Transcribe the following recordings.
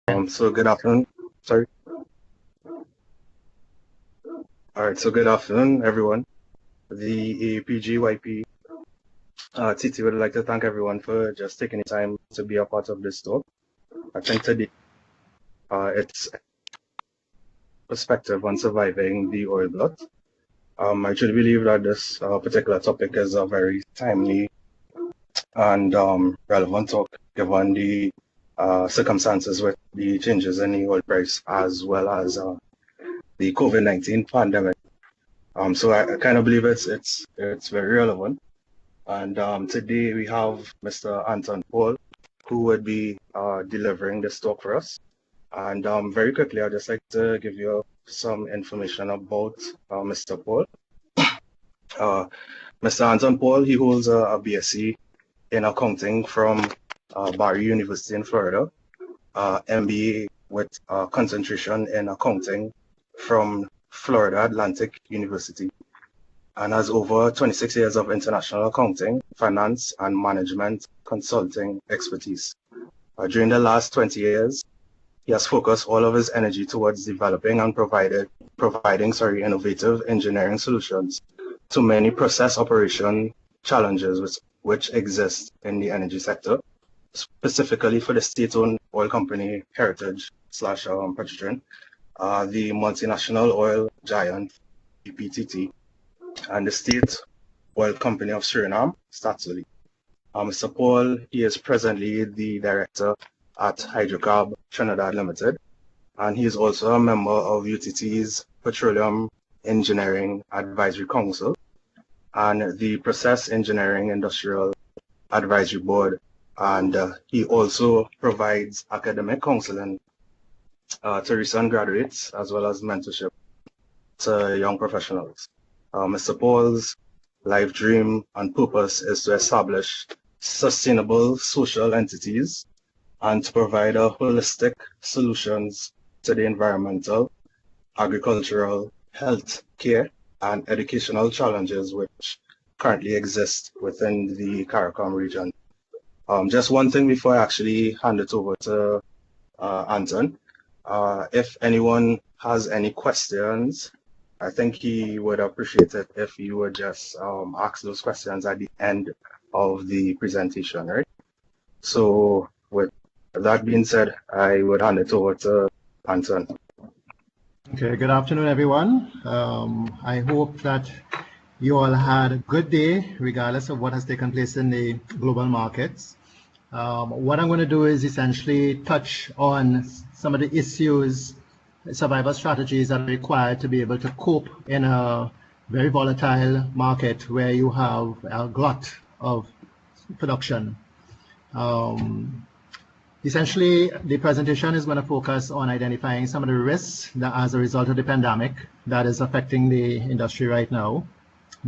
So good afternoon. Sorry. All right. So good afternoon, everyone. The APGYP TT would like to thank everyone for just taking the time to be a part of this talk. I think today it's perspective on surviving the oil glut. I truly believe that this particular topic is a very timely and relevant talk given the circumstances with the changes in the oil price as well as the COVID-19 pandemic. So I kind of believe it's very relevant. And today we have Mr. Anton Paul, who would be delivering this talk for us. And very quickly, I'd just like to give you some information about Mr. Paul. Mr. Anton Paul, he holds a BSc in accounting from Barry University in Florida, MBA with concentration in accounting from Florida Atlantic University, and has over 26 years of international accounting, finance, and management consulting expertise. During the last 20 years, he has focused all of his energy towards developing and providing innovative engineering solutions to many process operation challenges which exist in the energy sector, specifically for the state-owned oil company Heritage / Petrogen, the multinational oil giant EPTT, and the state oil company of Suriname, Staatsolie. Mr. Paul, he is presently the director at Hydrocarb Trinidad Limited, and he is also a member of UTT's Petroleum Engineering Advisory Council and the Process Engineering Industrial Advisory Board, and he also provides academic counseling to recent graduates as well as mentorship to young professionals. Mr. Paul's life dream and purpose is to establish sustainable social entities and to provide holistic solutions to the environmental, agricultural, health care, and educational challenges which currently exist within the CARICOM region. Just one thing before I actually hand it over to Anton. If anyone has any questions, I think he would appreciate it if you would just ask those questions at the end of the presentation, right? So with that being said, I would hand it over to Anton. Okay, good afternoon, everyone. I hope that you all had a good day, regardless of what has taken place in the global markets. What I'm going to do is essentially touch on some of the issues, survival strategies that are required to be able to cope in a very volatile market where you have a glut of production. Essentially, the presentation is going to focus on identifying some of the risks that as a result of the pandemic that is affecting the industry right now,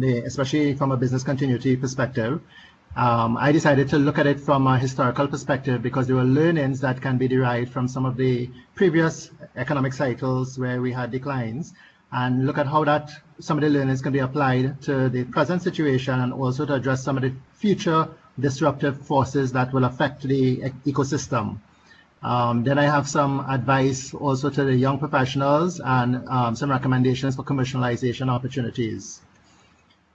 especially from a business continuity perspective. I decided to look at it from a historical perspective because there were learnings that can be derived from some of the previous economic cycles where we had declines, and look at how some of the learnings can be applied to the present situation and also to address some of the future disruptive forces that will affect the ecosystem. Then I have some advice also to the young professionals and some recommendations for commercialization opportunities.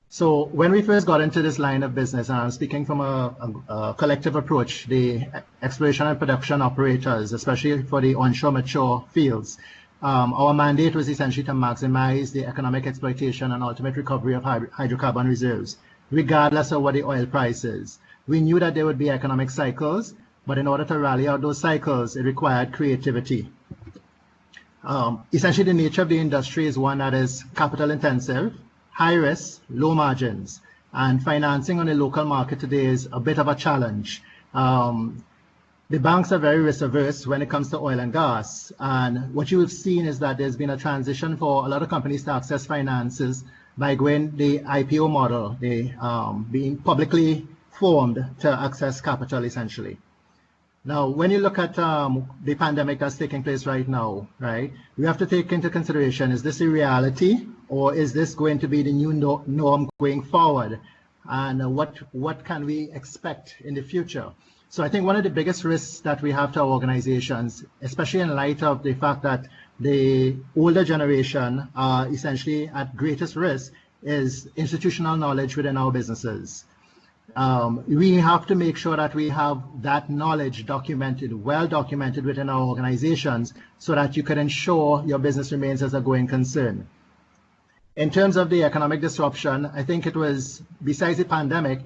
So when we first got into this line of business, and I'm speaking from a collective approach, the exploration and production operators, especially for the onshore mature fields, our mandate was essentially to maximize the economic exploitation and ultimate recovery of hydrocarbon reserves, regardless of what the oil price is. We knew that there would be economic cycles, but in order to rally out those cycles, it required creativity. Essentially, the nature of the industry is one that is capital intensive, high risk, low margins, and financing on the local market today is a bit of a challenge. The banks are very risk averse when it comes to oil and gas, and what you have seen is that there's been a transition for a lot of companies to access finances by going the IPO model, being publicly formed to access capital essentially. Now, when you look at the pandemic that's taking place right now, right, we have to take into consideration, is this a reality or is this going to be the new norm going forward? And what can we expect in the future? So I think one of the biggest risks that we have to our organizations, especially in light of the fact that the older generation are essentially at greatest risk, is institutional knowledge within our businesses. We have to make sure that we have that knowledge documented, well documented within our organizations, so that you can ensure your business remains as a going concern. In terms of the economic disruption, I think it was, besides the pandemic,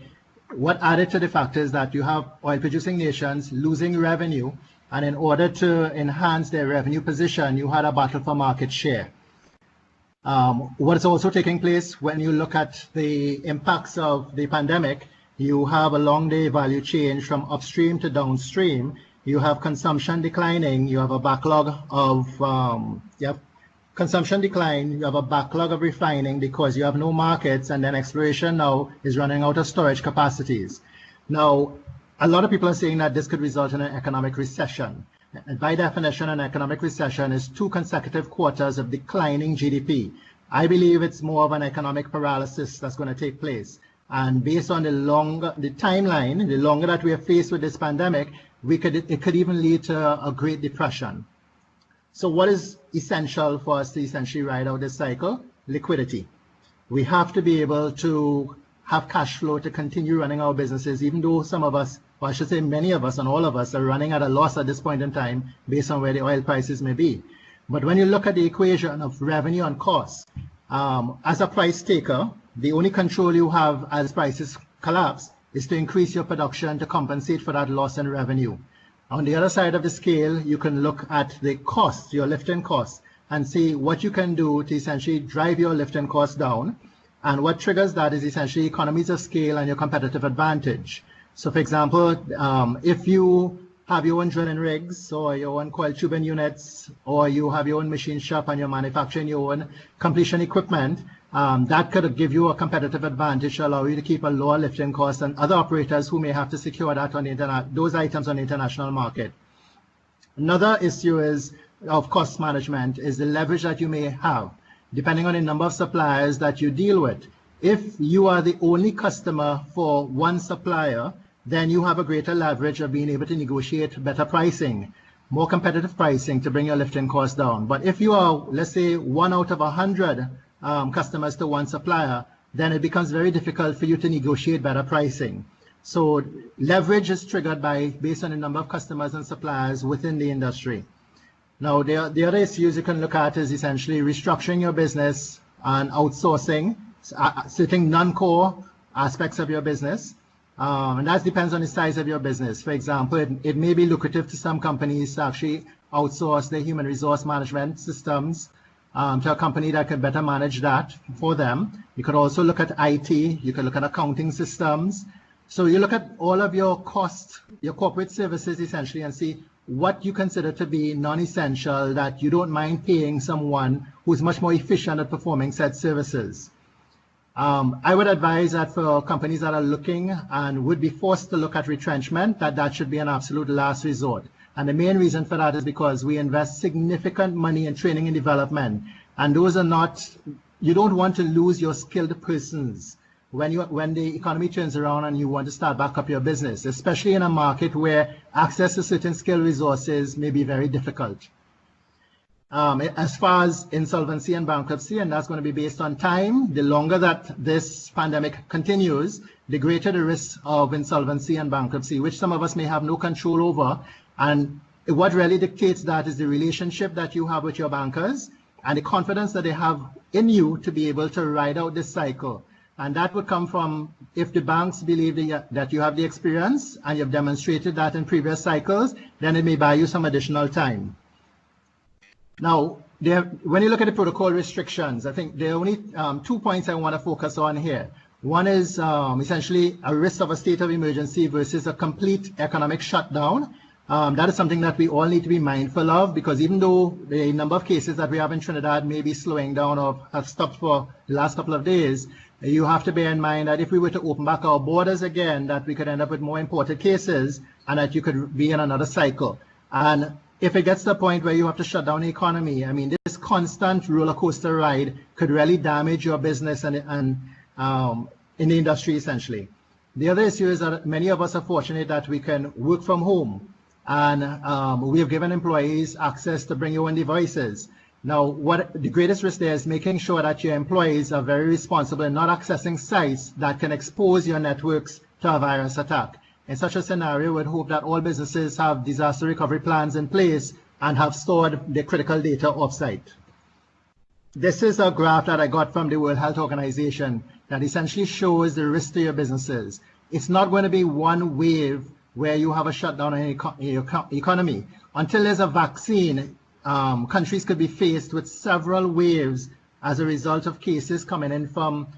what added to the fact is that you have oil-producing nations losing revenue, and in order to enhance their revenue position, you had a battle for market share. What is also taking place when you look at the impacts of the pandemic, you have along the value chain from upstream to downstream, you have consumption declining, you have a backlog of consumption decline, you have a backlog of refining because you have no markets, and then exploration now is running out of storage capacities. Now, a lot of people are saying that this could result in an economic recession. And by definition, an economic recession is 2 consecutive quarters of declining GDP. I believe it's more of an economic paralysis that's going to take place. And based on the timeline, the longer that we are faced with this pandemic, it could even lead to a Great Depression. So what is essential for us to essentially ride out this cycle? Liquidity. We have to be able to have cash flow to continue running our businesses, even though some of us, or I should say many of us and all of us, are running at a loss at this point in time based on where the oil prices may be. But when you look at the equation of revenue and cost, as a price taker, the only control you have as prices collapse is to increase your production to compensate for that loss in revenue. On the other side of the scale, you can look at the cost, your lifting costs, and see what you can do to essentially drive your lifting costs down. And what triggers that is essentially economies of scale and your competitive advantage. So for example, if you have your own drilling rigs or your own coil tubing units, or you have your own machine shop and you're manufacturing your own completion equipment, that could give you a competitive advantage to allow you to keep a lower lifting cost than other operators who may have to secure that on the those items on the international market. Another issue is of cost management is the leverage that you may have, depending on the number of suppliers that you deal with. If you are the only customer for one supplier, then you have a greater leverage of being able to negotiate better pricing, more competitive pricing to bring your lifting costs down. But if you are, let's say, 1 out of 100 customers to one supplier, then it becomes very difficult for you to negotiate better pricing. So leverage is triggered based on the number of customers and suppliers within the industry. Now, the other issues you can look at is essentially restructuring your business and outsourcing certain non-core aspects of your business. And that depends on the size of your business. For example, it may be lucrative to some companies to actually outsource their human resource management systems to a company that can better manage that for them. You could also look at IT, you could look at accounting systems. So you look at all of your costs, your corporate services essentially, and see what you consider to be non-essential that you don't mind paying someone who's much more efficient at performing said services. I would advise that for companies that are looking and would be forced to look at retrenchment, that should be an absolute last resort. And the main reason for that is because we invest significant money in training and development. And those are not, you don't want to lose your skilled persons when the economy turns around and you want to start back up your business, especially in a market where access to certain skilled resources may be very difficult. As far as insolvency and bankruptcy, and that's going to be based on time, the longer that this pandemic continues, the greater the risk of insolvency and bankruptcy, which some of us may have no control over. And what really dictates that is the relationship that you have with your bankers and the confidence that they have in you to be able to ride out this cycle. And that would come from if the banks believe that you have the experience and you've demonstrated that in previous cycles, then it may buy you some additional time. Now, when you look at the protocol restrictions, I think there are only 2 points I want to focus on here. One is essentially a risk of a state of emergency versus a complete economic shutdown. That is something that we all need to be mindful of, because even though the number of cases that we have in Trinidad may be slowing down or have stopped for the last couple of days, you have to bear in mind that if we were to open back our borders again, that we could end up with more imported cases and that you could be in another cycle. And if it gets to the point where you have to shut down the economy, I mean, this constant roller coaster ride could really damage your business and in the industry essentially. The other issue is that many of us are fortunate that we can work from home, and we have given employees access to bring your own devices. Now, what the greatest risk there is making sure that your employees are very responsible in not accessing sites that can expose your networks to a virus attack. In such a scenario, we'd hope that all businesses have disaster recovery plans in place and have stored the critical data offsite. This is a graph that I got from the World Health Organization that essentially shows the risk to your businesses. It's not going to be one wave where you have a shutdown in your economy. Until there's a vaccine, countries could be faced with several waves as a result of cases coming in from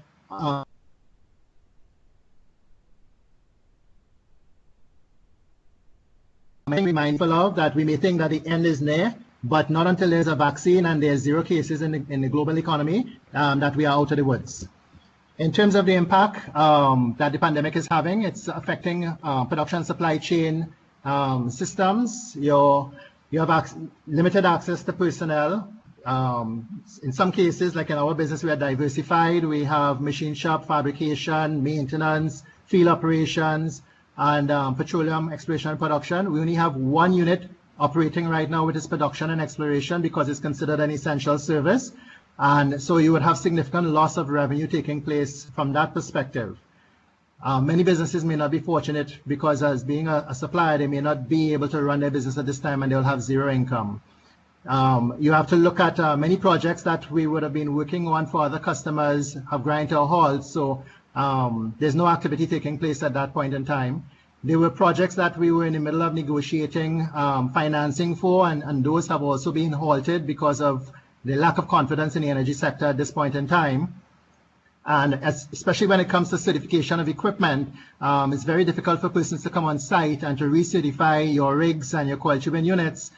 be mindful of that. We may think that the end is near, but not until there's a vaccine and there's zero cases in the global economy that we are out of the woods. In terms of the impact that the pandemic is having, it's affecting production supply chain systems. You have limited access to personnel. In some cases, like in our business, we are diversified. We have machine shop, fabrication, maintenance, field operations, and petroleum exploration and production. We only have one unit operating right now, which is production and exploration, because it's considered an essential service. And so you would have significant loss of revenue taking place from that perspective. Many businesses may not be fortunate because as being a supplier, they may not be able to run their business at this time and they'll have zero income. You have to look at many projects that we would have been working on for other customers have grind to a halt. So there's no activity taking place at that point in time. There were projects that we were in the middle of negotiating financing for, and those have also been halted because of the lack of confidence in the energy sector at this point in time. And especially when it comes to certification of equipment, it's very difficult for persons to come on site and to recertify your rigs and your coil tubing units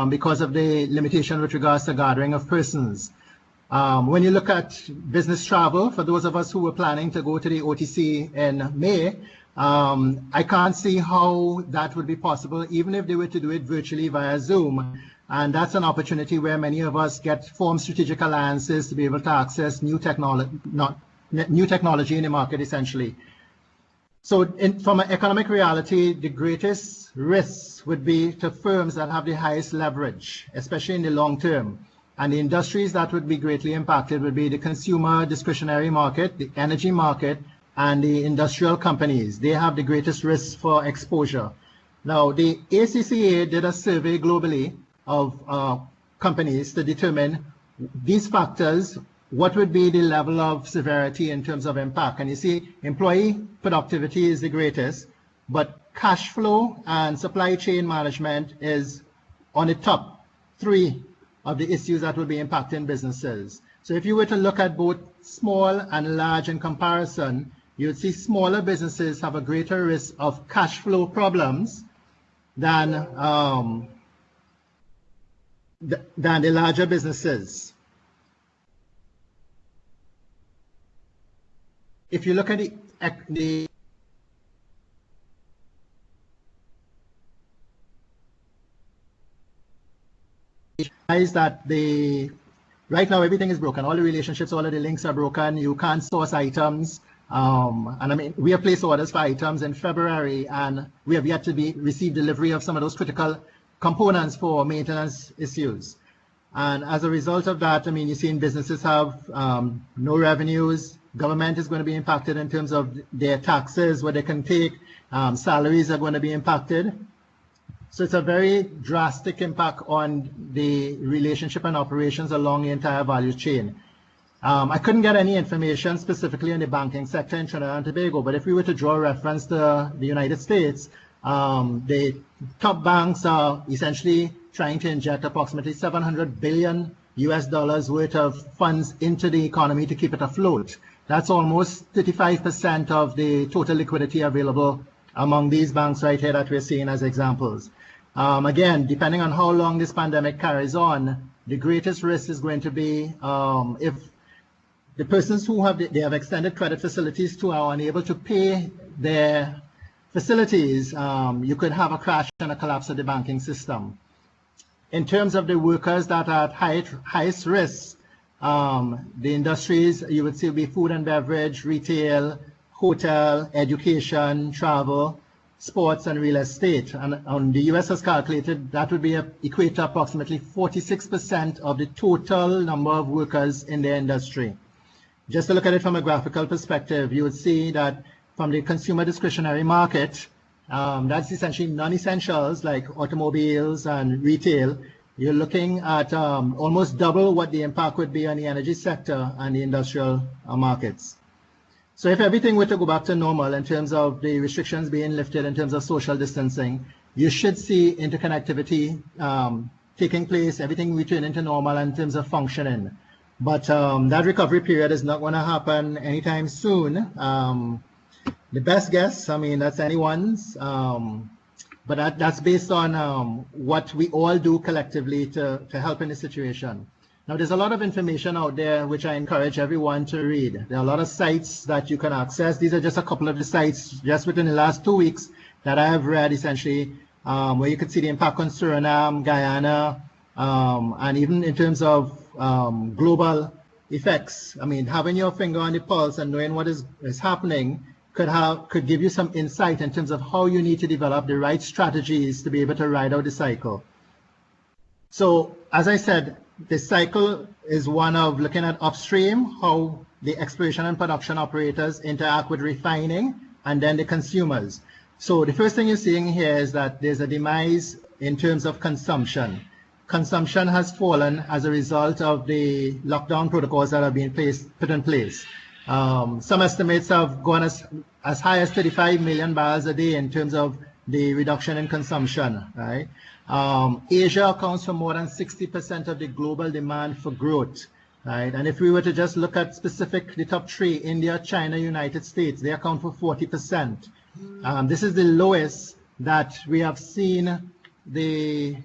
because of the limitation with regards to gathering of persons. When you look at business travel, for those of us who were planning to go to the OTC in May, I can't see how that would be possible, even if they were to do it virtually via Zoom. And that's an opportunity where many of us form strategic alliances to be able to access new technology in the market, essentially. So from an economic reality, the greatest risks would be to firms that have the highest leverage, especially in the long term. And the industries that would be greatly impacted would be the consumer discretionary market, the energy market, and the industrial companies. They have the greatest risk for exposure. Now, the ACCA did a survey globally of companies to determine these factors, what would be the level of severity in terms of impact. And you see, employee productivity is the greatest, but cash flow and supply chain management is on the top 3 of the issues that will be impacting businesses. So if you were to look at both small and large in comparison, you'd see smaller businesses have a greater risk of cash flow problems than the larger businesses. If you look at the is that right now everything is broken. All the relationships, all of the links are broken. You can't source items. And I mean, we have placed orders for items in February, and we have yet to receive delivery of some of those critical components for maintenance issues. And as a result of that, I mean, you're seeing businesses have no revenues. Government is going to be impacted in terms of their taxes, what they can take. Salaries are going to be impacted. So it's a very drastic impact on the relationship and operations along the entire value chain. I couldn't get any information specifically on the banking sector in Trinidad and Tobago, but if we were to draw a reference to the United States, the top banks are essentially trying to inject approximately $700 billion worth of funds into the economy to keep it afloat. That's almost 35% of the total liquidity available among these banks right here that we're seeing as examples. Again, depending on how long this pandemic carries on, the greatest risk is going to be if the persons who have extended credit facilities to are unable to pay their facilities, you could have a crash and a collapse of the banking system. In terms of the workers that are at highest risk, the industries you would see would be food and beverage, retail, hotel, education, travel, sports, and real estate. And the US has calculated that would equate to approximately 46% of the total number of workers in the industry. Just to look at it from a graphical perspective, you would see that from the consumer discretionary market, that's essentially non-essentials like automobiles and retail. You're looking at almost double what the impact would be on the energy sector and the industrial markets. So if everything were to go back to normal in terms of the restrictions being lifted in terms of social distancing, you should see interconnectivity taking place, everything returning to normal in terms of functioning. But that recovery period is not going to happen anytime soon. The best guess, I mean, that's anyone's, but that's based on what we all do collectively to help in the situation. Now, there's a lot of information out there which I encourage everyone to read. There are a lot of sites that you can access. These are just a couple of the sites just within the last 2 weeks that I have read, essentially, where you could see the impact on Suriname, Guyana, and even in terms of global effects. I mean, having your finger on the pulse and knowing what is happening could give you some insight in terms of how you need to develop the right strategies to be able to ride out the cycle. So, as I said, the cycle is one of looking at upstream, how the exploration and production operators interact with refining, and then the consumers. So the first thing you're seeing here is that there's a demise in terms of consumption. Consumption has fallen as a result of the lockdown protocols that have been put in place. Some estimates have gone as high as 35 million barrels a day in terms of the reduction in consumption, right? Asia accounts for more than 60% of the global demand for growth, right? And if we were to just look at the top three, India, China, United States, they account for 40%. This is the lowest that we have seen the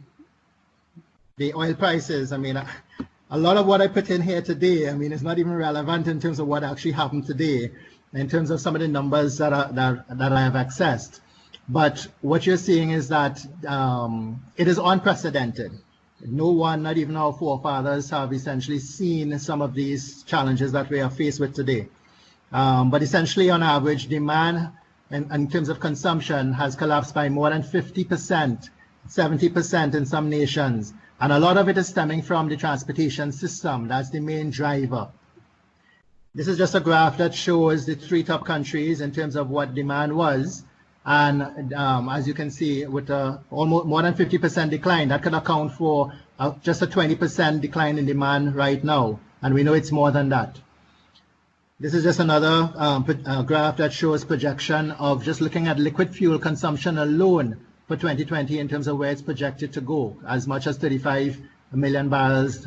oil prices. I mean, a lot of what I put in here today, I mean, it's not even relevant in terms of what actually happened today, in terms of some of the numbers that I have accessed. But what you're seeing is that it is unprecedented. No one, not even our forefathers, have essentially seen some of these challenges that we are faced with today. But essentially, on average, demand in terms of consumption has collapsed by more than 50%, 70% in some nations. And a lot of it is stemming from the transportation system. That's the main driver. This is just a graph that shows the three top countries in terms of what demand was. And as you can see, with almost more than 50% decline, that could account for just a 20% decline in demand right now. And we know it's more than that. This is just another graph that shows projection of just looking at liquid fuel consumption alone for 2020 in terms of where it's projected to go, as much as 35 million barrels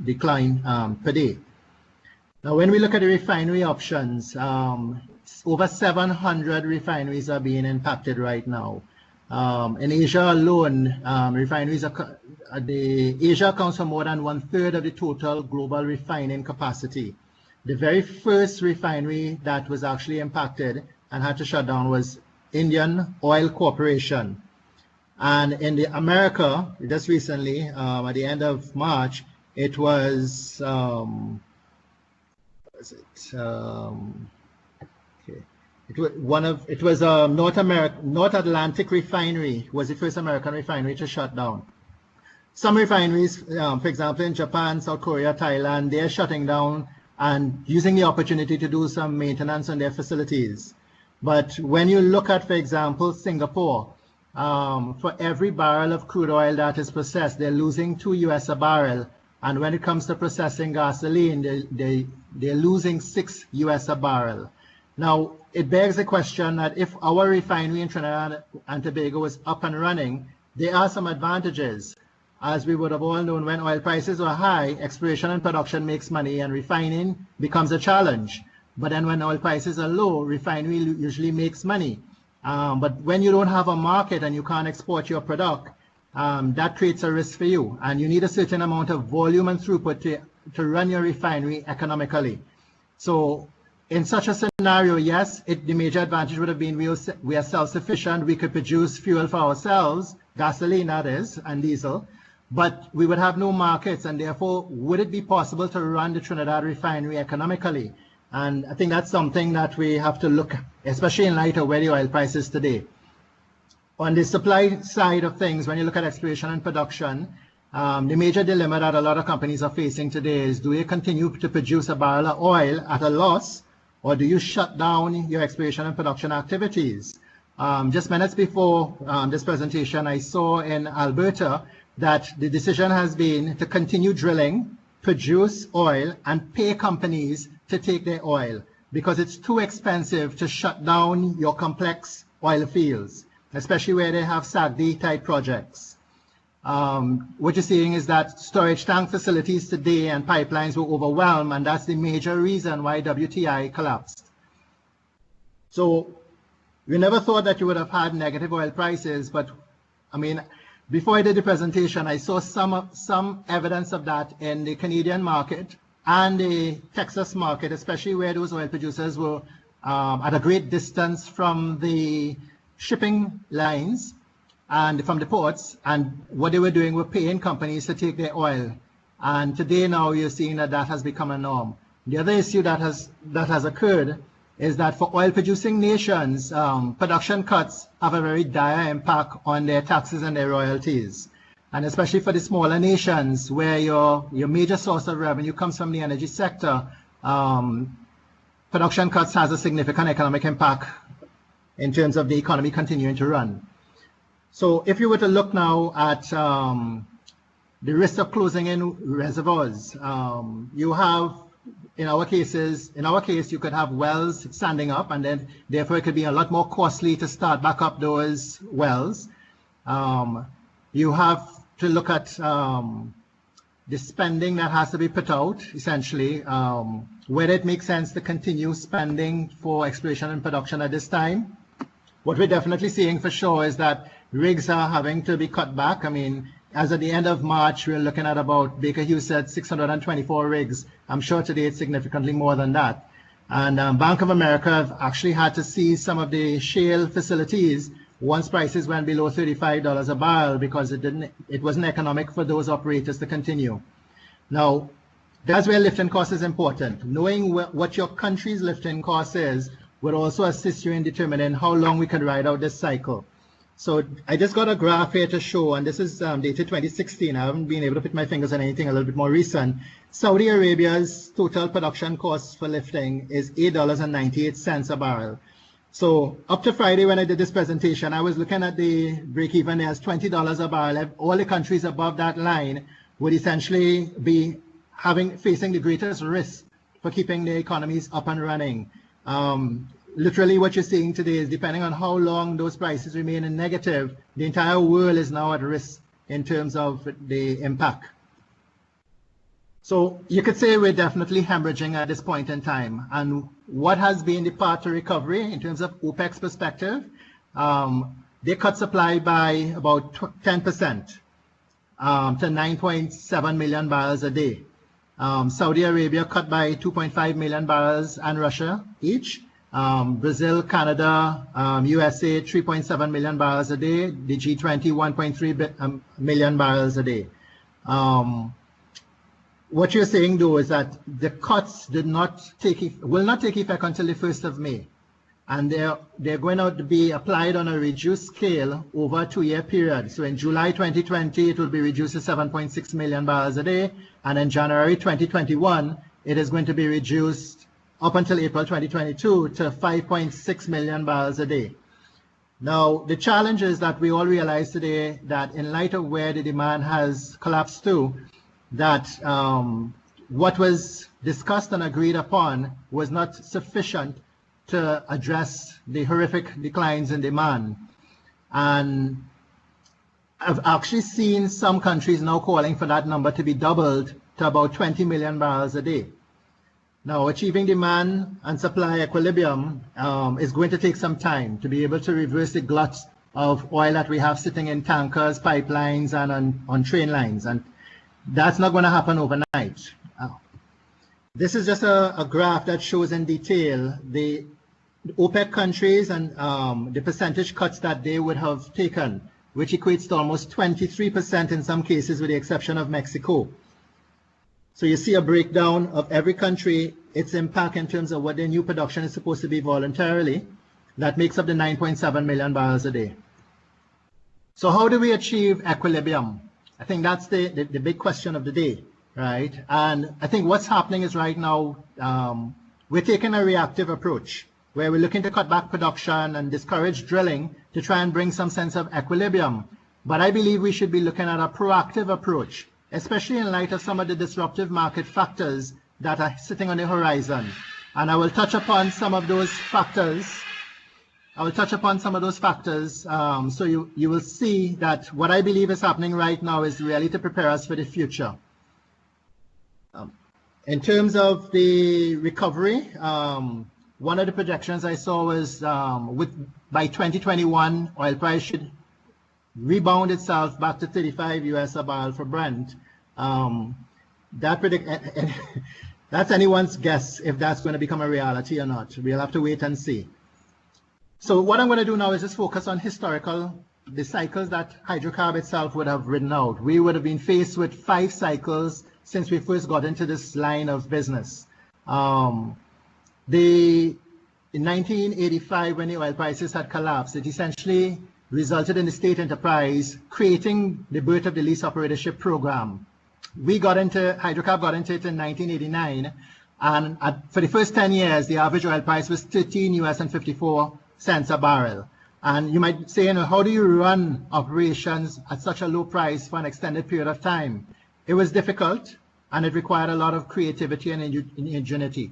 decline per day. Now, when we look at the refinery options, over 700 refineries are being impacted right now. In Asia alone, Asia accounts for more than 1/3 of the total global refining capacity. The very first refinery that was actually impacted and had to shut down was Indian Oil Corporation. And in the America, just recently, at the end of March, it was North Atlantic Refinery was the first American refinery to shut down. Some refineries, for example, in Japan, South Korea, Thailand, they're shutting down and using the opportunity to do some maintenance on their facilities. But when you look at, for example, Singapore, for every barrel of crude oil that is processed, they're losing $2 a barrel. And when it comes to processing gasoline, they're losing $6 a barrel. Now, it begs the question that if our refinery in Trinidad and Tobago is up and running, there are some advantages. As we would have all known, when oil prices are high, exploration and production makes money and refining becomes a challenge. But then when oil prices are low, refinery usually makes money. But when you don't have a market and you can't export your product, that creates a risk for you. And you need a certain amount of volume and throughput to run your refinery economically. So in such a scenario, yes, the major advantage would have been we are self-sufficient. We could produce fuel for ourselves, gasoline that is, and diesel. But we would have no markets, and therefore, would it be possible to run the Trinidad refinery economically? And I think that's something that we have to look, especially in light of where the oil price is today. On the supply side of things, when you look at exploration and production, the major dilemma that a lot of companies are facing today is, do you continue to produce a barrel of oil at a loss, or do you shut down your exploration and production activities? Just minutes before this presentation, I saw in Alberta that the decision has been to continue drilling, produce oil, and pay companies to take their oil, because it's too expensive to shut down your complex oil fields, especially where they have SAGD type projects. What you're seeing is that storage tank facilities today and pipelines were overwhelmed, and that's the major reason why WTI collapsed. So we never thought that you would have had negative oil prices, but I mean, before I did the presentation, I saw some evidence of that in the Canadian market and the Texas market, especially where those oil producers were at a great distance from the shipping lines and from the ports, and what they were doing were paying companies to take their oil. And today now you're seeing that that has become a norm. The other issue that has occurred is that for oil producing nations, production cuts have a very dire impact on their taxes and their royalties. And especially for the smaller nations where your major source of revenue comes from the energy sector, production cuts has a significant economic impact in terms of the economy continuing to run. So if you were to look now at the risk of closing in reservoirs, you have, in our case, you could have wells standing up, and then therefore it could be a lot more costly to start back up those wells. You have to look at the spending that has to be put out, essentially, whether it makes sense to continue spending for exploration and production at this time. What we're definitely seeing for sure is that rigs are having to be cut back. I mean, as at the end of March, we're looking at about, Baker Hughes said 624 rigs. I'm sure today it's significantly more than that. And Bank of America have actually had to seize some of the shale facilities once prices went below $35 a barrel, because it wasn't economic for those operators to continue. Now, that's where lifting cost is important. Knowing what your country's lifting cost is will also assist you in determining how long we can ride out this cycle. So I just got a graph here to show, and this is dated 2016. I haven't been able to put my fingers on anything a little bit more recent. Saudi Arabia's total production cost for lifting is $8.98 a barrel. So up to Friday when I did this presentation, I was looking at the break-even as $20 a barrel. All the countries above that line would essentially be facing the greatest risk for keeping their economies up and running. Literally what you're seeing today is, depending on how long those prices remain in negative, the entire world is now at risk in terms of the impact. So you could say we're definitely hemorrhaging at this point in time. And what has been the path to recovery in terms of OPEC's perspective? They cut supply by about 10% to 9.7 million barrels a day. Saudi Arabia cut by 2.5 million barrels, and Russia each. Brazil, Canada, USA, 3.7 million barrels a day. The G20, 1.3 million barrels a day. What you're saying, though, is that the cuts will not take effect until the 1st of May. And they're going to be applied on a reduced scale over a 2-year period. So in July 2020, it will be reduced to 7.6 million barrels a day. And in January 2021, it is going to be reduced up until April 2022 to 5.6 million barrels a day. Now, the challenge is that we all realize today that in light of where the demand has collapsed to, that what was discussed and agreed upon was not sufficient to address the horrific declines in demand. And I've actually seen some countries now calling for that number to be doubled to about 20 million barrels a day. Now, achieving demand and supply equilibrium is going to take some time to be able to reverse the glut of oil that we have sitting in tankers, pipelines, and on train lines. And that's not going to happen overnight. This is just a graph that shows in detail the OPEC countries and the percentage cuts that they would have taken, which equates to almost 23% in some cases, with the exception of Mexico. So you see a breakdown of every country, its impact in terms of what their new production is supposed to be voluntarily. That makes up the 9.7 million barrels a day. So how do we achieve equilibrium? I think that's the big question of the day, right? And I think what's happening is right now, we're taking a reactive approach where we're looking to cut back production and discourage drilling to try and bring some sense of equilibrium. But I believe we should be looking at a proactive approach, especially in light of some of the disruptive market factors that are sitting on the horizon. And I will touch upon some of those factors. So you will see that what I believe is happening right now is really to prepare us for the future. In terms of the recovery, one of the projections I saw was by 2021, oil price should rebound itself back to 35 US a barrel for Brent. That's anyone's guess if that's going to become a reality or not. We'll have to wait and see. So what I'm going to do now is just focus on the cycles that hydrocarbon itself would have ridden out. We would have been faced with 5 cycles since we first got into this line of business. In 1985, when the oil prices had collapsed, it essentially resulted in the state enterprise creating the birth of the lease operatorship program. Hydrocarbon got into it in 1989, and for the first 10 years, the average oil price was 13 US and 54 cents a barrel. And you might say, how do you run operations at such a low price for an extended period of time? It was difficult, and it required a lot of creativity and ingenuity.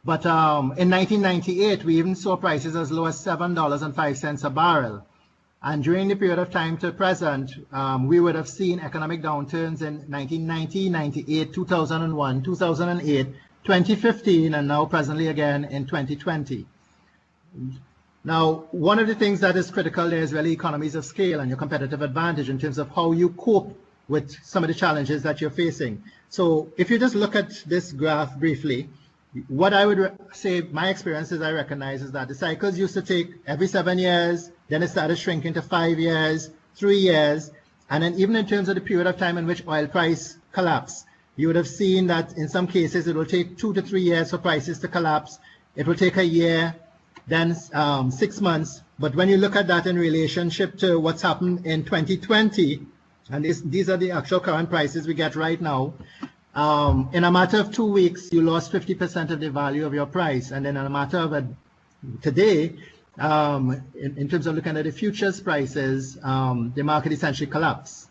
But in 1998, we even saw prices as low as $7.05 a barrel. And during the period of time to present, we would have seen economic downturns in 1990, 98, 2001, 2008, 2015, and now presently again in 2020. Now, one of the things that is critical there is really economies of scale and your competitive advantage in terms of how you cope with some of the challenges that you're facing. So if you just look at this graph briefly, what I would say, my experiences I recognize is that the cycles used to take every 7 years, then it started shrinking to 5 years, 3 years, and then even in terms of the period of time in which oil price collapsed, you would have seen that in some cases it will take 2 to 3 years for prices to collapse. It will take a year, then 6 months. But when you look at that in relationship to what's happened in 2020, and these are the actual current prices we get right now, in a matter of 2 weeks, you lost 50% of the value of your price. And then in a matter of today, in terms of looking at the futures prices, the market essentially collapsed.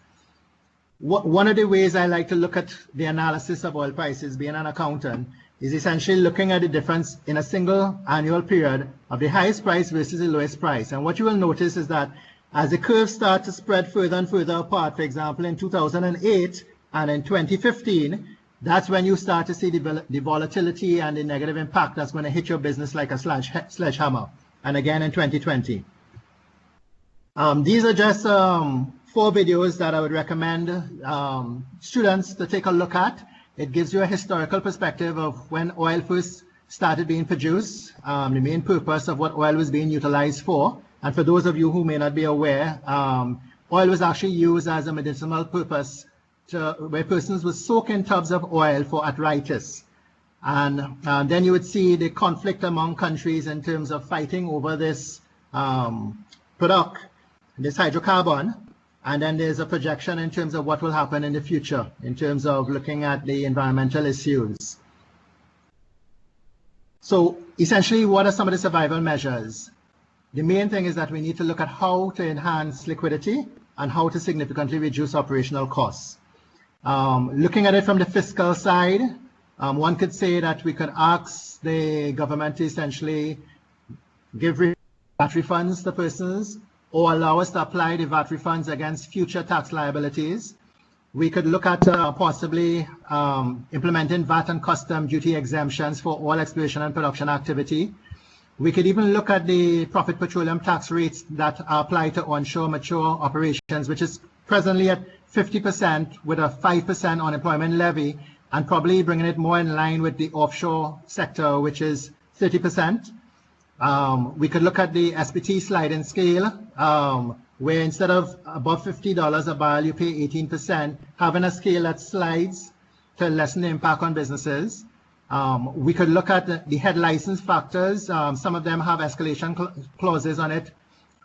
One of the ways I like to look at the analysis of oil prices, being an accountant, is essentially looking at the difference in a single annual period of the highest price versus the lowest price. And what you will notice is that as the curves start to spread further and further apart, for example, in 2008 and in 2015, that's when you start to see the volatility and the negative impact that's going to hit your business like a sledgehammer. And again in 2020. These are just 4 videos that I would recommend students to take a look at. It gives you a historical perspective of when oil first started being produced, the main purpose of what oil was being utilized for. And for those of you who may not be aware, oil was actually used as a medicinal purpose where persons would soak in tubs of oil for arthritis. And then you would see the conflict among countries in terms of fighting over this product, this hydrocarbon. And then there's a projection in terms of what will happen in the future, in terms of looking at the environmental issues. So essentially, what are some of the survival measures? The main thing is that we need to look at how to enhance liquidity and how to significantly reduce operational costs. Looking at it from the fiscal side, one could say that we could ask the government to essentially give VAT refunds to persons or allow us to apply the VAT refunds against future tax liabilities. We could look at possibly implementing VAT and custom duty exemptions for all exploration and production activity. We could even look at the profit petroleum tax rates that are applied to onshore mature operations, which is presently at 50% with a 5% unemployment levy, and probably bringing it more in line with the offshore sector, which is 30%. We could look at the SPT sliding scale, where instead of above $50 a barrel, you pay 18%, having a scale that slides to lessen the impact on businesses. We could look at the head license factors. Some of them have escalation clauses on it,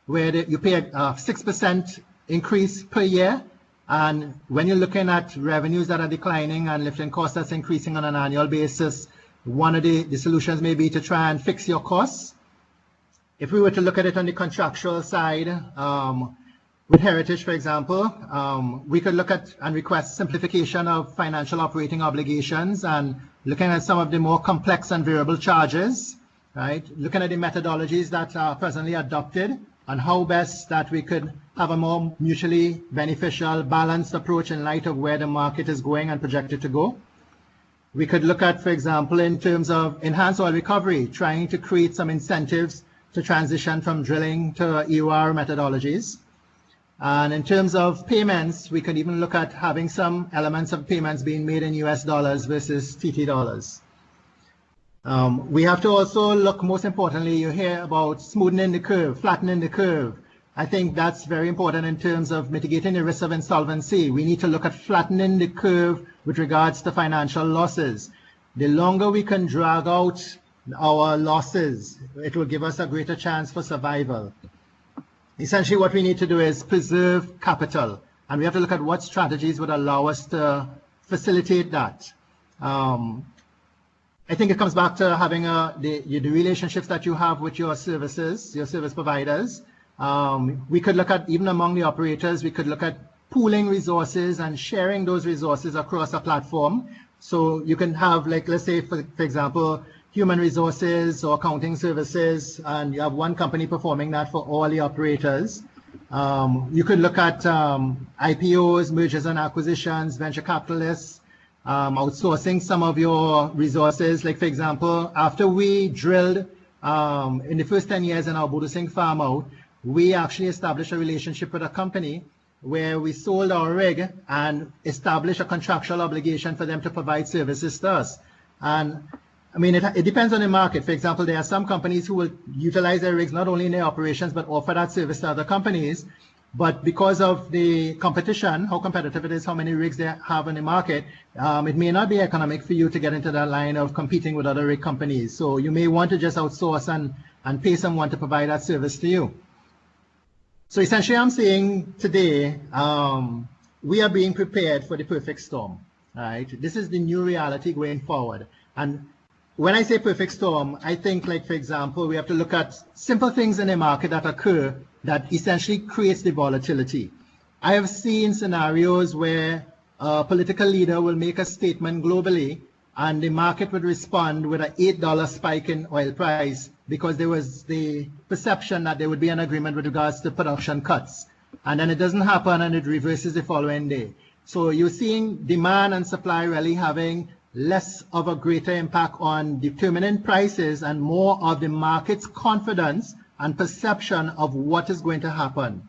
where you pay a 6% increase per year. And when you're looking at revenues that are declining and lifting costs that's increasing on an annual basis, one of the solutions may be to try and fix your costs. If we were to look at it on the contractual side, with Heritage, for example, we could look at and request simplification of financial operating obligations and looking at some of the more complex and variable charges, right? Looking at the methodologies that are presently adopted and how best that we could have a more mutually beneficial, balanced approach in light of where the market is going and projected to go. We could look at, for example, in terms of enhanced oil recovery, trying to create some incentives to transition from drilling to EOR methodologies. And in terms of payments, we could even look at having some elements of payments being made in US dollars versus TT dollars. We have to also look, most importantly, you hear about smoothing the curve, flattening the curve. I think that's very important in terms of mitigating the risk of insolvency. We need to look at flattening the curve with regards to financial losses. The longer we can drag out our losses, it will give us a greater chance for survival. Essentially, what we need to do is preserve capital, and we have to look at what strategies would allow us to facilitate that. I think it comes back to having the relationships that you have with your services, your service providers. We could look at, even among the operators, we could look at pooling resources and sharing those resources across a platform. So you can have, like, let's say, for example, human resources or accounting services, and you have one company performing that for all the operators. You could look at IPOs, mergers and acquisitions, venture capitalists, outsourcing some of your resources. Like, for example, after we drilled in the first 10 years in our Bodusing farm out, we actually established a relationship with a company where we sold our rig and established a contractual obligation for them to provide services to us. And I mean, it depends on the market. For example, there are some companies who will utilize their rigs not only in their operations, but offer that service to other companies. But because of the competition, how competitive it is, how many rigs they have in the market, it may not be economic for you to get into that line of competing with other rig companies. So you may want to just outsource and pay someone to provide that service to you. So essentially, I'm saying today, we are being prepared for the perfect storm. Right? This is the new reality going forward. And when I say perfect storm, I think, like, for example, we have to look at simple things in the market that occur that essentially creates the volatility. I have seen scenarios where a political leader will make a statement globally and the market would respond with an $8 spike in oil price because there was the perception that there would be an agreement with regards to production cuts. And then it doesn't happen and it reverses the following day. So you're seeing demand and supply really having less of a greater impact on determining prices and more of the market's confidence and perception of what is going to happen.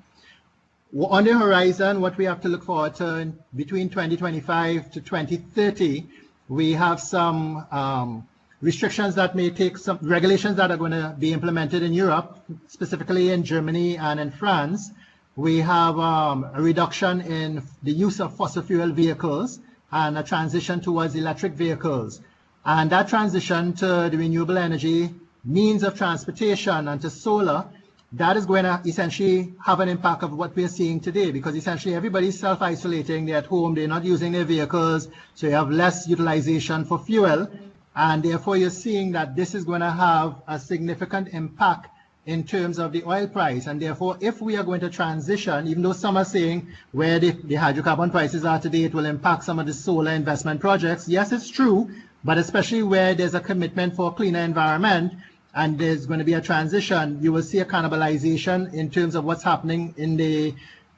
On the horizon, what we have to look forward to between 2025 to 2030, we have some restrictions that may take some regulations that are going to be implemented in Europe, specifically in Germany and in France. We have a reduction in the use of fossil fuel vehicles and a transition towards electric vehicles. And that transition to the renewable energy means of transportation and to solar, that is going to essentially have an impact of what we're seeing today, because essentially everybody's self-isolating, they're at home, they're not using their vehicles, so you have less utilization for fuel, and therefore you're seeing that this is going to have a significant impact in terms of the oil price. And therefore, if we are going to transition, even though some are saying where the hydrocarbon prices are today, it will impact some of the solar investment projects. Yes, it's true, but especially where there's a commitment for a cleaner environment and there's going to be a transition, you will see a cannibalization in terms of what's happening in the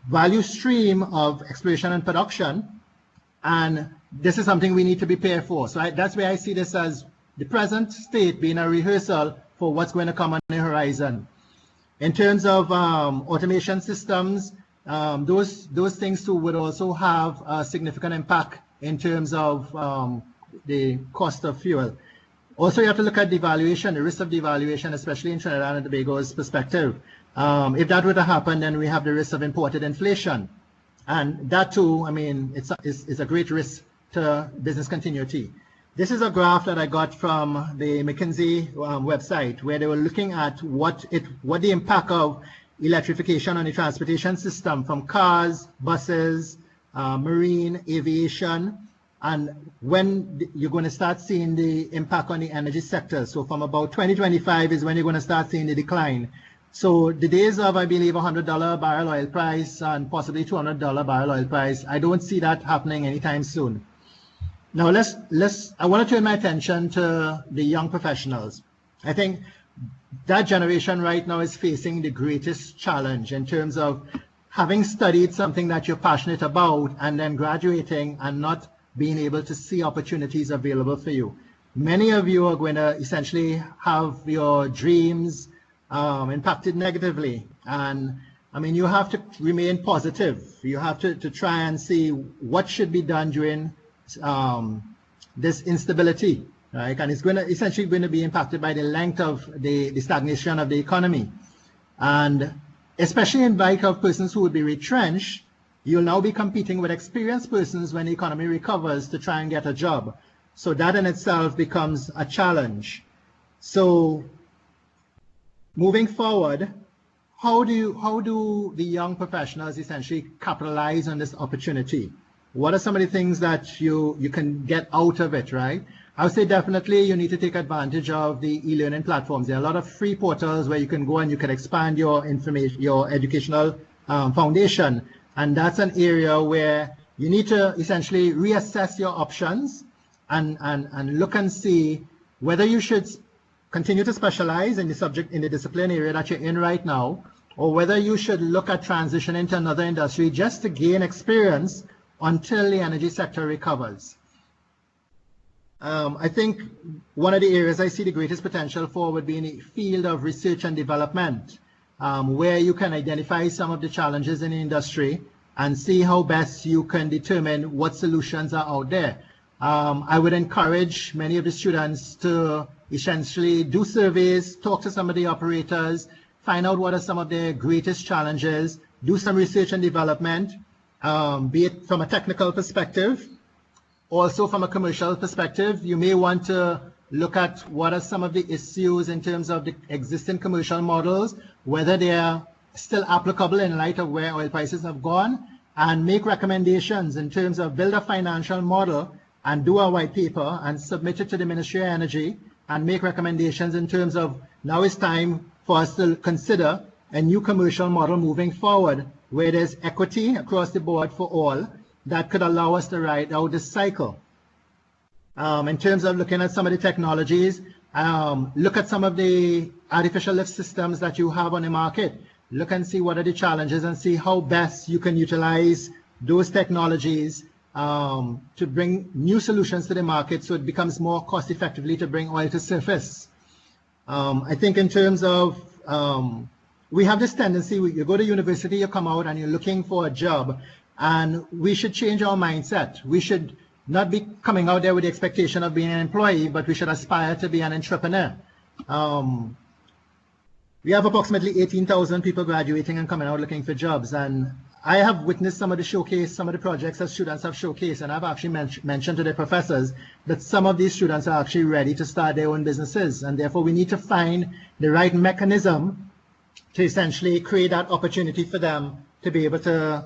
value stream of exploration and production. And this is something we need to be prepared for. So that's where I see this as the present state being a rehearsal for what's going to come on the horizon. In terms of automation systems, those things too would also have a significant impact in terms of the cost of fuel. Also, you have to look at devaluation, the risk of devaluation, especially in Trinidad and Tobago's perspective. If that were to happen, then we have the risk of imported inflation. And that too, I mean, it's a great risk to business continuity. This is a graph that I got from the McKinsey website, where they were looking at what the impact of electrification on the transportation system from cars, buses, marine, aviation, and when you're going to start seeing the impact on the energy sector. So from about 2025 is when you're going to start seeing the decline. So the days of, I believe, $100 barrel oil price and possibly $200 barrel oil price, I don't see that happening anytime soon. Now I want to turn my attention to the young professionals. I think that generation right now is facing the greatest challenge in terms of having studied something that you're passionate about and then graduating and not being able to see opportunities available for you. Many of you are going to essentially have your dreams impacted negatively. And I mean, you have to remain positive. You have to try and see what should be done during this instability, right? And it's essentially going to be impacted by the length of the stagnation of the economy. And especially in light of persons who would be retrenched, you'll now be competing with experienced persons when the economy recovers to try and get a job. So that in itself becomes a challenge. So moving forward, how do the young professionals essentially capitalize on this opportunity? What are some of the things that you can get out of it, right? I would say definitely you need to take advantage of the e-learning platforms. There are a lot of free portals where you can go and you can expand your information, your educational foundation. And that's an area where you need to essentially reassess your options and look and see whether you should continue to specialize in the subject, in the discipline area that you're in right now, or whether you should look at transitioning to another industry just to gain experience until the energy sector recovers. I think one of the areas I see the greatest potential for would be in the field of research and development, where you can identify some of the challenges in the industry and see how best you can determine what solutions are out there. I would encourage many of the students to essentially do surveys, talk to some of the operators, find out what are some of their greatest challenges, do some research and development, be it from a technical perspective. Also from a commercial perspective, you may want to look at what are some of the issues in terms of the existing commercial models, whether they are still applicable in light of where oil prices have gone, and make recommendations in terms of build a financial model and do a white paper and submit it to the Ministry of Energy and make recommendations in terms of now it's time for us to consider a new commercial model moving forward where there's equity across the board for all that could allow us to ride out this cycle. In terms of looking at some of the technologies, look at some of the artificial lift systems that you have on the market. Look and see what are the challenges and see how best you can utilize those technologies to bring new solutions to the market so it becomes more cost effectively to bring oil to surface. I think in terms of, we have this tendency, you go to university, you come out and you're looking for a job, and we should change our mindset. We should not be coming out there with the expectation of being an employee, but we should aspire to be an entrepreneur. We have approximately 18,000 people graduating and coming out looking for jobs. And I have witnessed some of the projects that students have showcased, and I've actually mentioned to the professors that some of these students are actually ready to start their own businesses. And therefore we need to find the right mechanism to essentially create that opportunity for them to be able to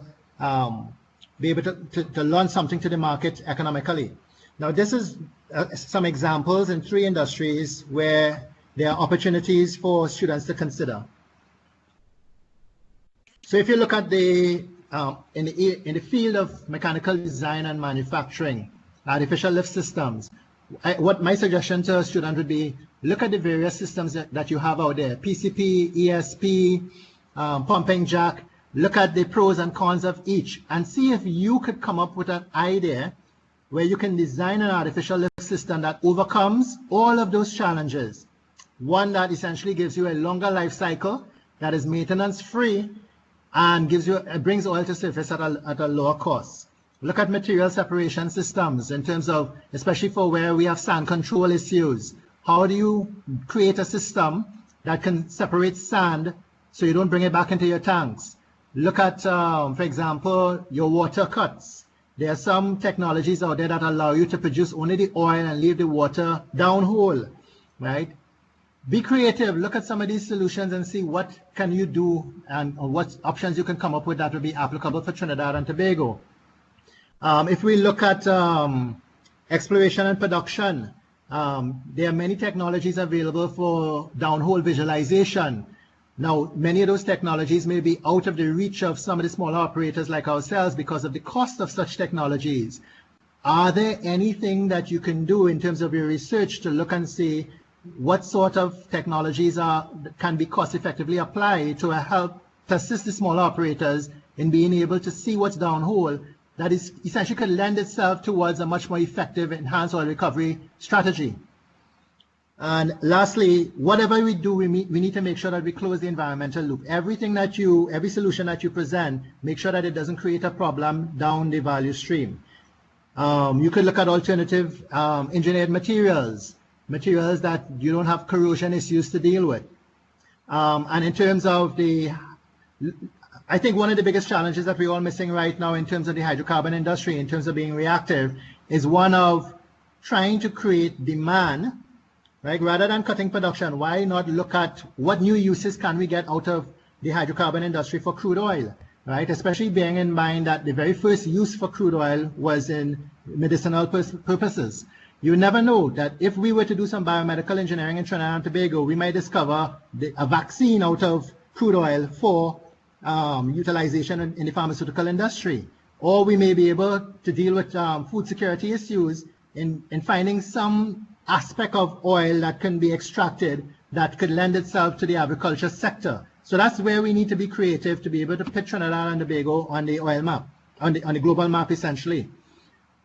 launch something to the market economically. Now, this is some examples in 3 industries where there are opportunities for students to consider. So if you look at the in the field of mechanical design and manufacturing, artificial lift systems, what my suggestion to a student would be, look at the various systems that you have out there, PCP, ESP, pumping jack. Look at the pros and cons of each and see if you could come up with an idea where you can design an artificial lift system that overcomes all of those challenges. One that essentially gives you a longer life cycle, that is maintenance free, and brings oil to surface at a lower cost. Look at material separation systems in terms of, especially for where we have sand control issues. How do you create a system that can separate sand so you don't bring it back into your tanks? Look at, for example, your water cuts. There are some technologies out there that allow you to produce only the oil and leave the water downhole, right? Be creative, look at some of these solutions and see what can you do and what options you can come up with that will be applicable for Trinidad and Tobago. If we look at exploration and production, there are many technologies available for downhole visualization. Now, many of those technologies may be out of the reach of some of the smaller operators like ourselves because of the cost of such technologies. Are there anything that you can do in terms of your research to look and see what sort of technologies can be cost effectively applied to help to assist the smaller operators in being able to see what's downhole that is essentially could lend itself towards a much more effective enhanced oil recovery strategy? And lastly, whatever we do, we need to make sure that we close the environmental loop. Every solution that you present, make sure that it doesn't create a problem down the value stream. You could look at alternative engineered materials that you don't have corrosion issues to deal with. And in terms of I think one of the biggest challenges that we're all missing right now in terms of the hydrocarbon industry, in terms of being reactive, is one of trying to create demand. Right? Rather than cutting production, why not look at what new uses can we get out of the hydrocarbon industry for crude oil, right? Especially bearing in mind that the very first use for crude oil was in medicinal purposes. You never know that if we were to do some biomedical engineering in Trinidad and Tobago, we might discover a vaccine out of crude oil for utilization in the pharmaceutical industry. Or we may be able to deal with food security issues in finding some aspect of oil that can be extracted that could lend itself to the agriculture sector. So that's where we need to be creative to be able to put Trinidad and Tobago on the oil map, on the global map essentially.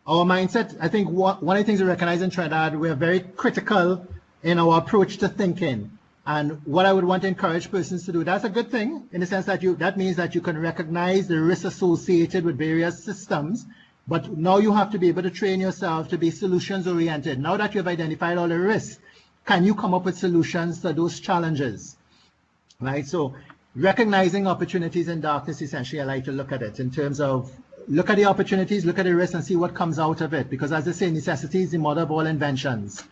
Our mindset, I think one of the things we recognize in Trinidad, we're very critical in our approach to thinking. And what I would want to encourage persons to do, that's a good thing in the sense that that means that you can recognize the risks associated with various systems. But now you have to be able to train yourself to be solutions oriented. Now that you've identified all the risks, can you come up with solutions to those challenges? Right? So recognizing opportunities in darkness, essentially, I like to look at it in terms of look at the opportunities, look at the risks and see what comes out of it. Because as I say, necessity is the mother of all inventions.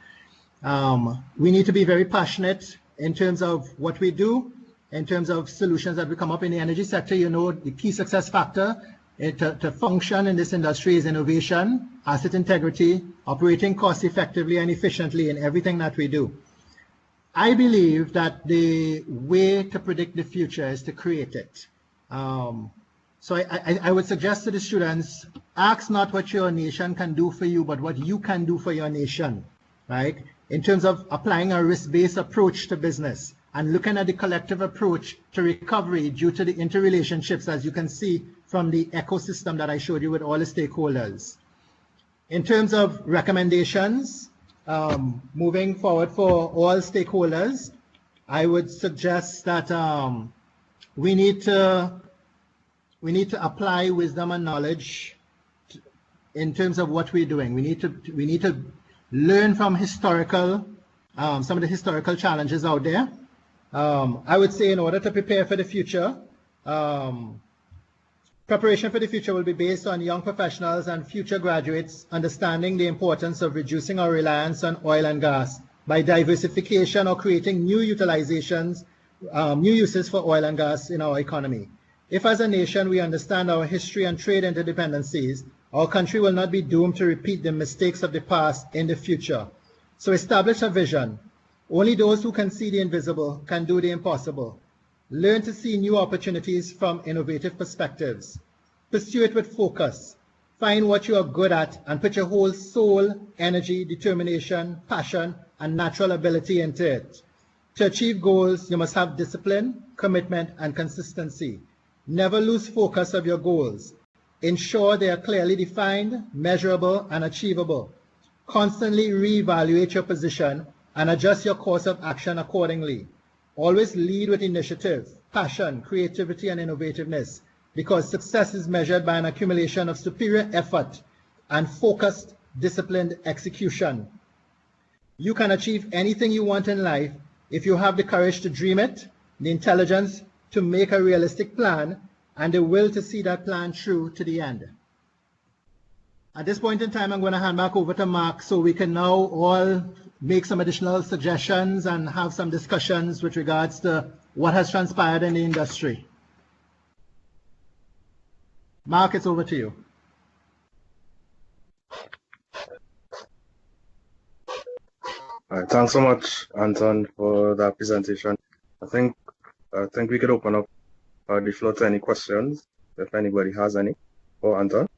We need to be very passionate in terms of what we do, in terms of solutions that we come up in the energy sector. You know, the key success factor to function in this industry is innovation, asset integrity, operating cost effectively and efficiently in everything that we do. I believe that the way to predict the future is to create it. So I would suggest to the students, ask not what your nation can do for you, but what you can do for your nation, right? In terms of applying a risk-based approach to business and looking at the collective approach to recovery due to the interrelationships, as you can see from the ecosystem that I showed you with all the stakeholders. In terms of recommendations, moving forward for all stakeholders, I would suggest that we need to apply wisdom and knowledge in terms of what we're doing. We need to learn from some of the historical challenges out there. I would say in order to prepare for the future, preparation for the future will be based on young professionals and future graduates understanding the importance of reducing our reliance on oil and gas by diversification or creating new utilizations, new uses for oil and gas in our economy. If as a nation we understand our history and trade interdependencies, our country will not be doomed to repeat the mistakes of the past in the future. So establish a vision. Only those who can see the invisible can do the impossible. Learn to see new opportunities from innovative perspectives. Pursue it with focus. Find what you are good at and put your whole soul, energy, determination, passion, and natural ability into it. To achieve goals, you must have discipline, commitment, and consistency. Never lose focus of your goals. Ensure they are clearly defined, measurable, and achievable. Constantly reevaluate your position and adjust your course of action accordingly. Always lead with initiative, passion, creativity, and innovativeness, because success is measured by an accumulation of superior effort and focused, disciplined execution. You can achieve anything you want in life if you have the courage to dream it, the intelligence to make a realistic plan, and the will to see that plan through to the end. At this point in time, I'm going to hand back over to Mark so we can now all make some additional suggestions and have some discussions with regards to what has transpired in the industry. Mark, it's over to you. All right, thanks so much, Anton, for that presentation. I think we could open up the floor to any questions, if anybody has any, for Anton.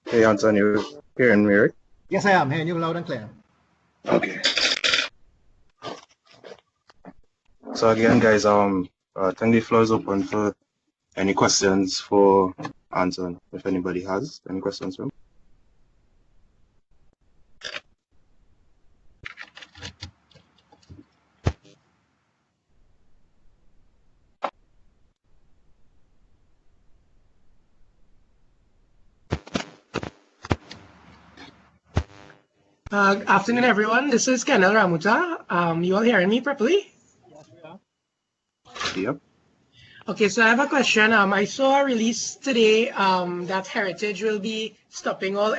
Hey, Anton, you hearing me, right? Yes, I am. Hearing you loud and clear. Okay. So again, guys, I think the floor is open for any questions for Anton, if anybody has any questions for him. Afternoon, everyone. This is Kenel Ramuta. You all hearing me properly? Yes, we are. Yep. Okay, so I have a question. I saw a release today that Heritage will be stopping all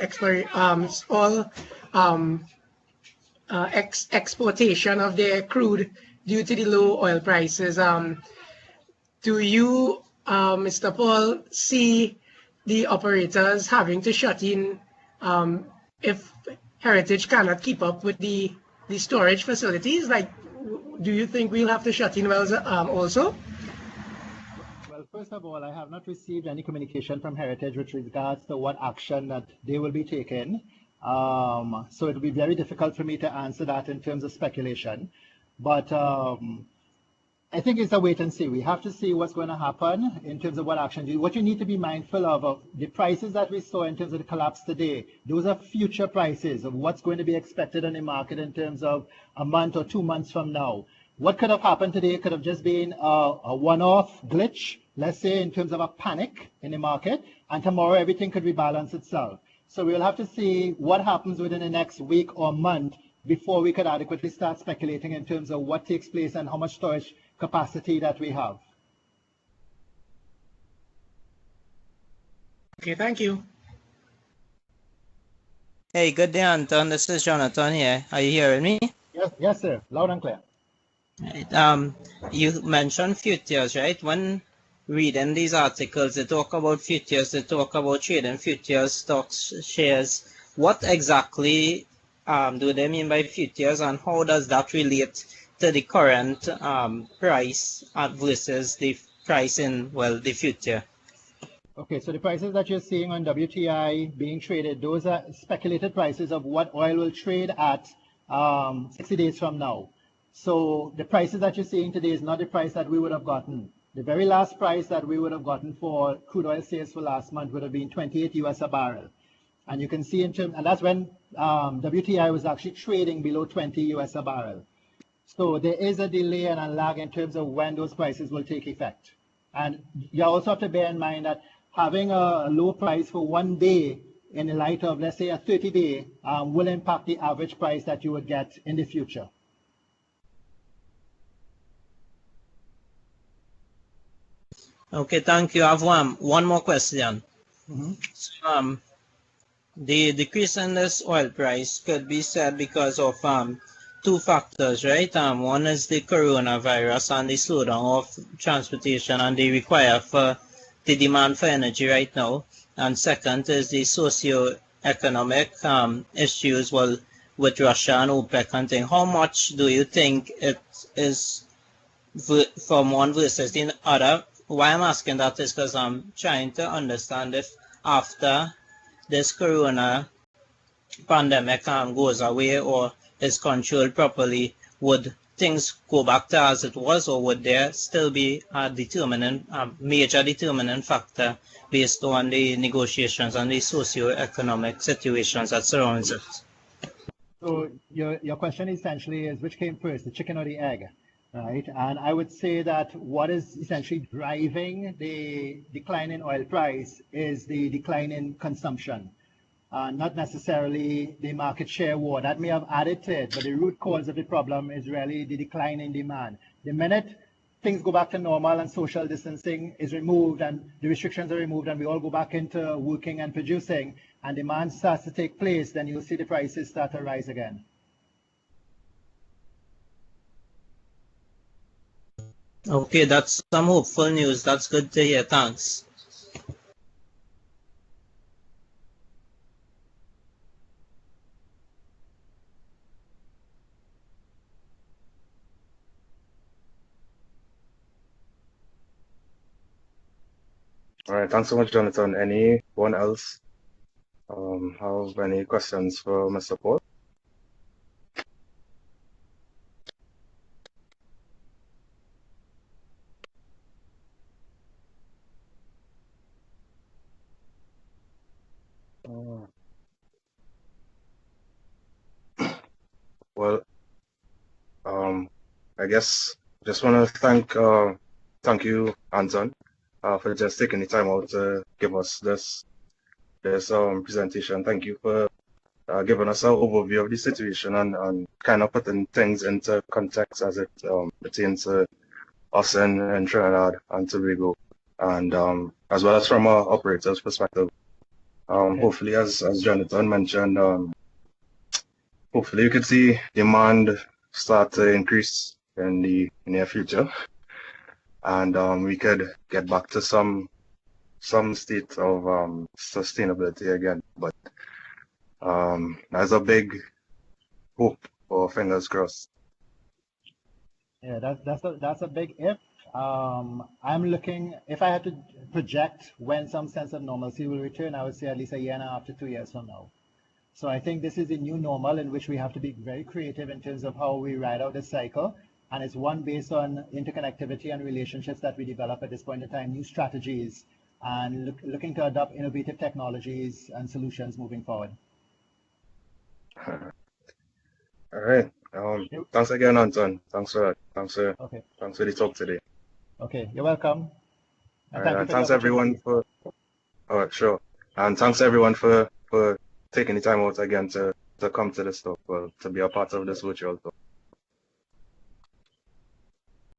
exportation of their crude due to the low oil prices. Do you, Mr. Paul, see the operators having to shut in if Heritage cannot keep up with the storage facilities? Like, do you think we'll have to shut in wells also? Well, first of all, I have not received any communication from Heritage with regards to what action that they will be taking. So it will be very difficult for me to answer that in terms of speculation. But I think it's a wait and see. We have to see what's going to happen in terms of what action. What you need to be mindful of the prices that we saw in terms of the collapse today. Those are future prices of what's going to be expected in the market in terms of a month or 2 months from now. What could have happened today could have just been a one-off glitch, let's say, in terms of a panic in the market, and tomorrow everything could rebalance itself. So we'll have to see what happens within the next week or month before we could adequately start speculating in terms of what takes place and how much storage capacity that we have. Okay, thank you. Hey, good day, Anton. This is Jonathan here. Are you hearing me? Yes, sir. Loud and clear. Right. You mentioned futures, right? When reading these articles, they talk about futures, they talk about trading futures, stocks, shares. What exactly do they mean by futures, and how does that relate to the current price versus the price in, well, the future? Okay, so the prices that you're seeing on WTI being traded, those are speculated prices of what oil will trade at 60 days from now. So the prices that you're seeing today is not the price that we would have gotten. The very last price that we would have gotten for crude oil sales for last month would have been 28 US a barrel. And you can see in terms, and that's when WTI was actually trading below 20 US a barrel. So there is a delay and a lag in terms of when those prices will take effect. And you also have to bear in mind that having a low price for 1 day in the light of, let's say, a 30-day will impact the average price that you would get in the future. Okay, thank you. I have one more question. Mm-hmm. So, the decrease in this oil price could be said because of two factors, right? One is the coronavirus and the slowdown of transportation and the require for the demand for energy right now. And second is the socio-economic issues, well, with Russia and OPEC and thing. How much do you think it is from one versus the other? Why I'm asking that is because I'm trying to understand if after this corona pandemic goes away or is controlled properly, would things go back to as it was, or would there still be a major determining factor based on the negotiations and the socio-economic situations that surrounds it? So your question essentially is which came first, the chicken or the egg, right? And I would say that what is essentially driving the decline in oil price is the decline in consumption. Not necessarily the market share war. That may have added to it, but the root cause of the problem is really the decline in demand. The minute things go back to normal and social distancing is removed and the restrictions are removed and we all go back into working and producing and demand starts to take place, then you'll see the prices start to rise again. Okay, that's some hopeful news. That's good to hear. Thanks. All right, thanks so much, Jonathan. Anyone else have any questions for Mr. Paul? Well, I guess just want to thank you, Anton, for just taking the time out to give us this presentation. Thank you for giving us an overview of the situation and kind of putting things into context as it pertains to us in Trinidad and Tobago, and as well as from an operator's perspective. Hopefully, as Jonathan mentioned, hopefully you could see demand start to increase in the near future, and we could get back to some state of sustainability again. But there's a big hope, or fingers crossed. Yeah, that's a big if. I'm looking, if I had to project when some sense of normalcy will return, I would say at least a year and a half to 2 years from now. So I think this is a new normal in which we have to be very creative in terms of how we ride out this cycle. And it's one based on interconnectivity and relationships that we develop at this point in time, new strategies, and looking to adopt innovative technologies and solutions moving forward. All right. Thanks again, Anton. Thanks for the talk today. Okay, you're welcome. And all right, thanks everyone for. All right, sure. And thanks everyone for taking the time out again to come to this talk, to be a part of this virtual talk.